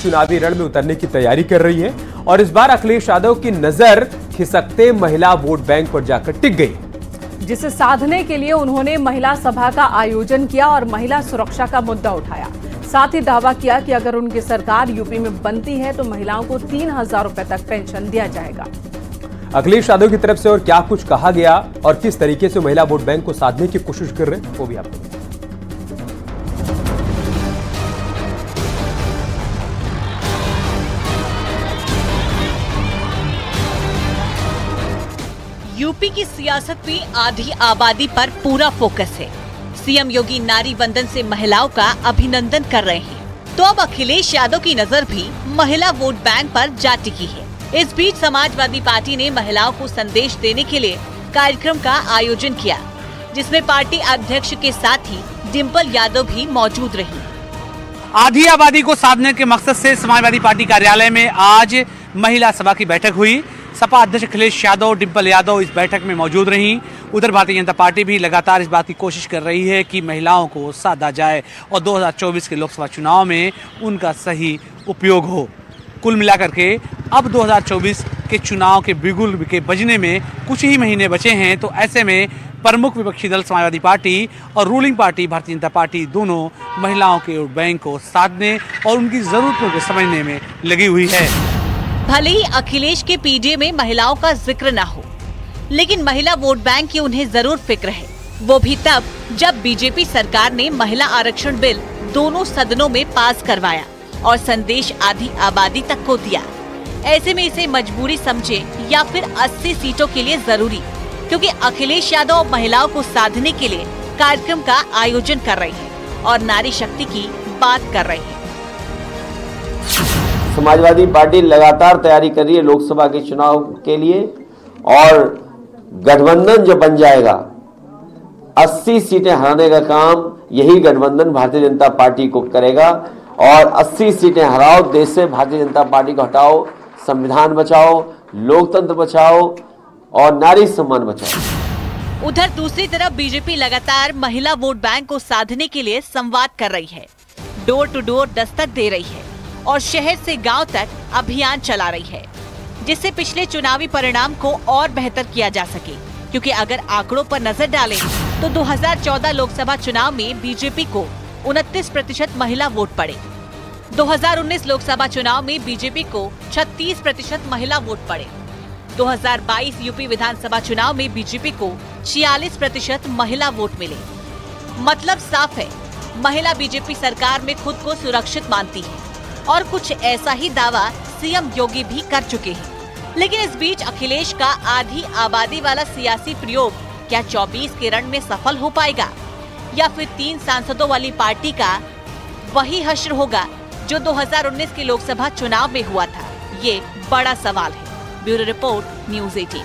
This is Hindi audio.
चुनावी रण में उतरने की तैयारी कर रही है और इस बार अखिलेश यादव की नजर खिसकते महिला वोट बैंक पर जाकर टिक गई, जिसे साधने के लिए उन्होंने महिला सभा का आयोजन किया और महिला सुरक्षा का मुद्दा उठाया। साथ ही दावा किया कि अगर उनकी सरकार यूपी में बनती है तो महिलाओं को 3,000 रुपए तक पेंशन दिया जाएगा। अखिलेश यादव की तरफ से और क्या कुछ कहा गया और किस तरीके से महिला वोट बैंक को साधने की कोशिश कर रहे हैं वो भी आपको। यूपी की सियासत में आधी आबादी पर पूरा फोकस है। सीएम योगी नारी वंदन से महिलाओं का अभिनंदन कर रहे हैं, तो अब अखिलेश यादव की नजर भी महिला वोट बैंक पर जा टिकी है। इस बीच समाजवादी पार्टी ने महिलाओं को संदेश देने के लिए कार्यक्रम का आयोजन किया, जिसमें पार्टी अध्यक्ष के साथ ही डिम्पल यादव भी मौजूद रही। आधी आबादी को साधने के मकसद से समाजवादी पार्टी कार्यालय में आज महिला सभा की बैठक हुई। सपा अध्यक्ष अखिलेश यादव, डिम्पल यादव इस बैठक में मौजूद रहीं। उधर भारतीय जनता पार्टी भी लगातार इस बात की कोशिश कर रही है कि महिलाओं को साधा जाए और 2024 के लोकसभा चुनाव में उनका सही उपयोग हो। कुल मिलाकर के अब 2024 के चुनाव के बिगुल के बजने में कुछ ही महीने बचे हैं, तो ऐसे में प्रमुख विपक्षी दल समाजवादी पार्टी और ruling party Bharatiya Janata party दोनों महिलाओं के वोट बैंक को साधने और उनकी जरूरतों को समझने में लगी हुई है। भले ही अखिलेश के पीडीए में महिलाओं का जिक्र न हो, लेकिन महिला वोट बैंक की उन्हें जरूर फिक्र है। वो भी तब जब बीजेपी सरकार ने महिला आरक्षण बिल दोनों सदनों में पास करवाया और संदेश आधी आबादी तक को दिया। ऐसे में इसे मजबूरी समझे या फिर 80 सीटों के लिए जरूरी, क्योंकि अखिलेश यादव महिलाओं को साधने के लिए कार्यक्रम का आयोजन कर रहे हैं और नारी शक्ति की बात कर रहे हैं। समाजवादी पार्टी लगातार तैयारी कर रही है लोकसभा के चुनाव के लिए, और गठबंधन जो बन जाएगा 80 सीटें हराने का काम यही गठबंधन भारतीय जनता पार्टी को करेगा। और 80 सीटें हराओ, देश से भारतीय जनता पार्टी को हटाओ, संविधान बचाओ, लोकतंत्र बचाओ और नारी सम्मान बचाओ। उधर दूसरी तरफ बीजेपी लगातार महिला वोट बैंक को साधने के लिए संवाद कर रही है, डोर टू डोर दस्तक दे रही है और शहर से गांव तक अभियान चला रही है, जिससे पिछले चुनावी परिणाम को और बेहतर किया जा सके। क्योंकि अगर आंकड़ों पर नजर डालें तो 2014 लोकसभा चुनाव में बीजेपी को 29% महिला वोट पड़े। 2019 लोकसभा चुनाव में बीजेपी को 36% महिला वोट पड़े। 2022 यूपी विधानसभा चुनाव में बीजेपी को 46% महिला वोट मिले। मतलब साफ है, महिला बीजेपी सरकार में खुद को सुरक्षित मानती है और कुछ ऐसा ही दावा सीएम योगी भी कर चुके हैं। लेकिन इस बीच अखिलेश का आधी आबादी वाला सियासी प्रयोग क्या 24 के रण में सफल हो पाएगा, या फिर 3 सांसदों वाली पार्टी का वही हश्र होगा जो 2019 के लोकसभा चुनाव में हुआ था? ये बड़ा सवाल है। Bureau report, news 18।